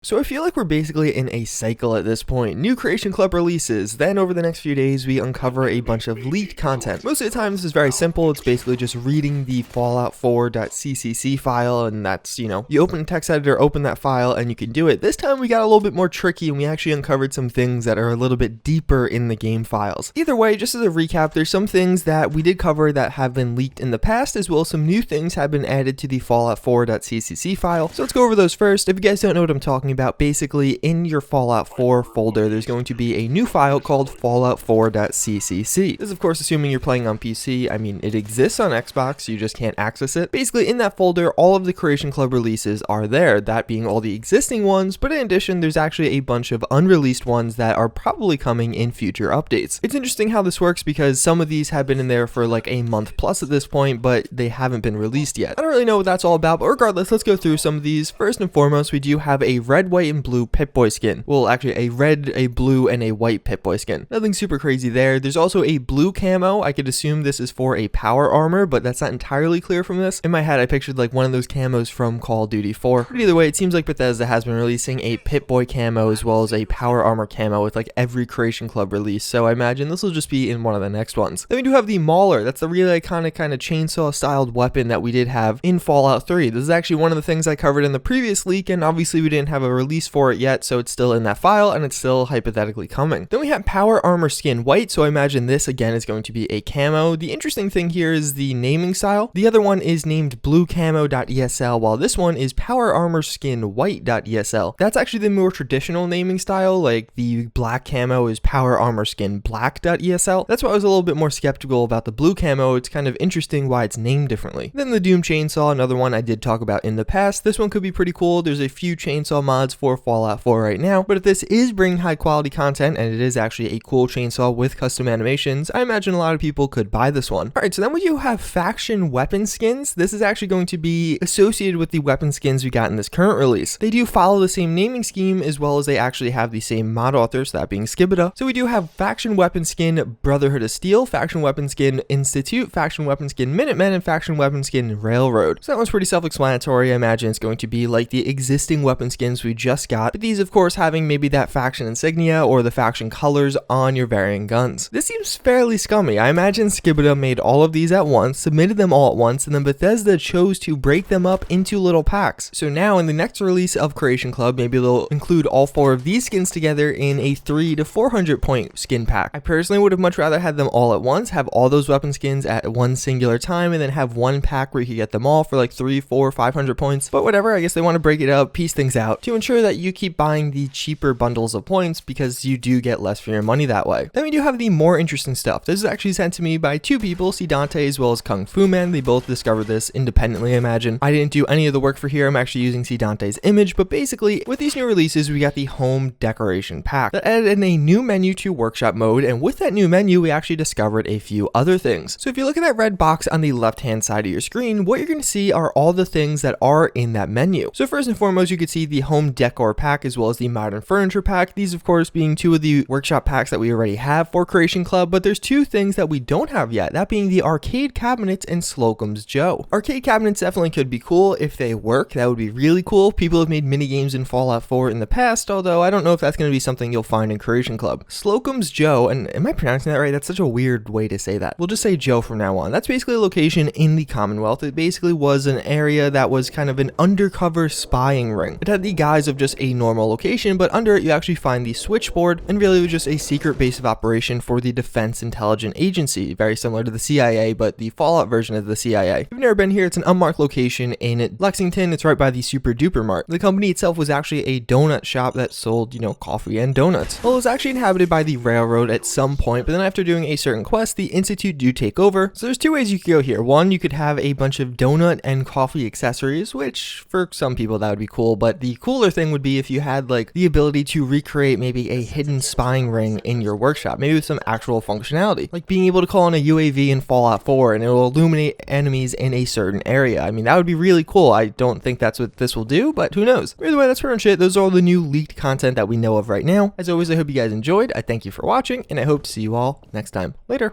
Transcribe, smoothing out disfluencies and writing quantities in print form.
So I feel like we're basically in a cycle at this point. New Creation Club releases, then over the next few days we uncover a bunch of leaked content. Most of the time this is very simple, it's basically just reading the Fallout 4.ccc file, and that's, you open a text editor, open that file, and you can do it. This time we got a little bit more tricky and we actually uncovered some things that are a little bit deeper in the game files. Either way, just as a recap, there's some things that we did cover that have been leaked in the past, as well as some new things have been added to the Fallout 4.ccc file. So let's go over those first. If you guys don't know what I'm talking about, basically in your Fallout 4 folder there's going to be a new file called Fallout 4.ccc. This is of course assuming you're playing on PC. I mean, it exists on Xbox, you just can't access it. Basically in that folder all of the Creation Club releases are there, that being all the existing ones, but in addition there's actually a bunch of unreleased ones that are probably coming in future updates. It's interesting how this works because some of these have been in there for like a month plus at this point, but they haven't been released yet. I don't really know what that's all about, but regardless, let's go through some of these. First and foremost, we do have a red, white, and blue Pip-Boy skin. Well, actually a red, a blue, and a white Pip-Boy skin. Nothing super crazy there. There's also a blue camo. I could assume this is for a power armor, but that's not entirely clear from this. In my head, I pictured like one of those camos from Call of Duty 4. But either way, it seems like Bethesda has been releasing a Pip-Boy camo as well as a power armor camo with like every Creation Club release, so I imagine this will just be in one of the next ones. Then we do have the Mauler. That's the really iconic kind of chainsaw styled weapon that we did have in Fallout 3. This is actually one of the things I covered in the previous leak, and obviously we didn't have a release for it yet, so it's still in that file and it's still hypothetically coming. Then we have power armor skin white, so I imagine this again is going to be a camo. The interesting thing here is the naming style. The other one is named blue camo.esl, while this one is power armor skin white.esl. That's actually the more traditional naming style, like the black camo is power armor skin black.esl. That's why I was a little bit more skeptical about the blue camo. It's kind of interesting why it's named differently. Then the Doom chainsaw, another one I did talk about in the past. This one could be pretty cool. There's a few chainsaw mods for Fallout 4 right now, but if this is bringing high quality content and it is actually a cool chainsaw with custom animations, I imagine a lot of people could buy this one. Alright, so then we do have faction weapon skins. This is actually going to be associated with the weapon skins we got in this current release. They do follow the same naming scheme as well as they actually have the same mod authors, that being Skibida. So we do have faction weapon skin Brotherhood of Steel, faction weapon skin Institute, faction weapon skin Minutemen, and faction weapon skin Railroad. So that one's pretty self-explanatory. I imagine it's going to be like the existing weapon skins we just got, but these of course having maybe that faction insignia or the faction colors on your varying guns. This seems fairly scummy. I imagine Skibida made all of these at once, submitted them all at once, and then Bethesda chose to break them up into little packs. So now in the next release of Creation Club, maybe they'll include all 4 of these skins together in a 300 to 400 point skin pack. I personally would have much rather had them all at once, have all those weapon skins at one singular time, and then have one pack where you could get them all for like 300, 400, 500 points. But whatever, I guess they want to break it up, piece things out to ensure that you keep buying the cheaper bundles of points because you do get less for your money that way. Then we do have the more interesting stuff. This is actually sent to me by 2 people, C Dante as well as Kung Fu Man. They both discovered this independently, I imagine. I didn't do any of the work for here. I'm actually using C Dante's image, but basically with these new releases, we got the home decoration pack that added in a new menu to workshop mode, and with that new menu, we actually discovered a few other things. So if you look at that red box on the left-hand side of your screen, what you're going to see are all the things that are in that menu. So first and foremost, you could see the home decor pack as well as the modern furniture pack. These of course being 2 of the workshop packs that we already have for Creation Club, but there's 2 things that we don't have yet, that being the arcade cabinets and Slocum's Joe. Arcade cabinets definitely could be cool if they work. That would be really cool. People have made mini games in Fallout 4 in the past, although I don't know if that's going to be something you'll find in Creation Club. Slocum's Joe, and am I pronouncing that right? That's such a weird way to say that. We'll just say Joe from now on. That's basically a location in the Commonwealth. It basically was an area that was kind of an undercover spying ring. It had the guise of just a normal location, but under it you actually find the switchboard, and really it was just a secret base of operation for the Defense Intelligence Agency, very similar to the CIA, but the Fallout version of the CIA. If you've never been here, it's an unmarked location in Lexington. It's right by the Super Duper Mart. The company itself was actually a donut shop that sold, coffee and donuts. Well, it was actually inhabited by the railroad at some point, but then after doing a certain quest, the Institute do take over. So there's 2 ways you could go here. One, you could have a bunch of donut and coffee accessories, which for some people that would be cool, but the cooler thing would be if you had like the ability to recreate maybe a hidden spying ring in your workshop, maybe with some actual functionality, like being able to call on a UAV in Fallout 4 and it will illuminate enemies in a certain area. I mean, that would be really cool. I don't think that's what this will do, but who knows? Either way, that's pretty much it. Those are all the new leaked content that we know of right now. As always, I hope you guys enjoyed. I thank you for watching, and I hope to see you all next time. Later.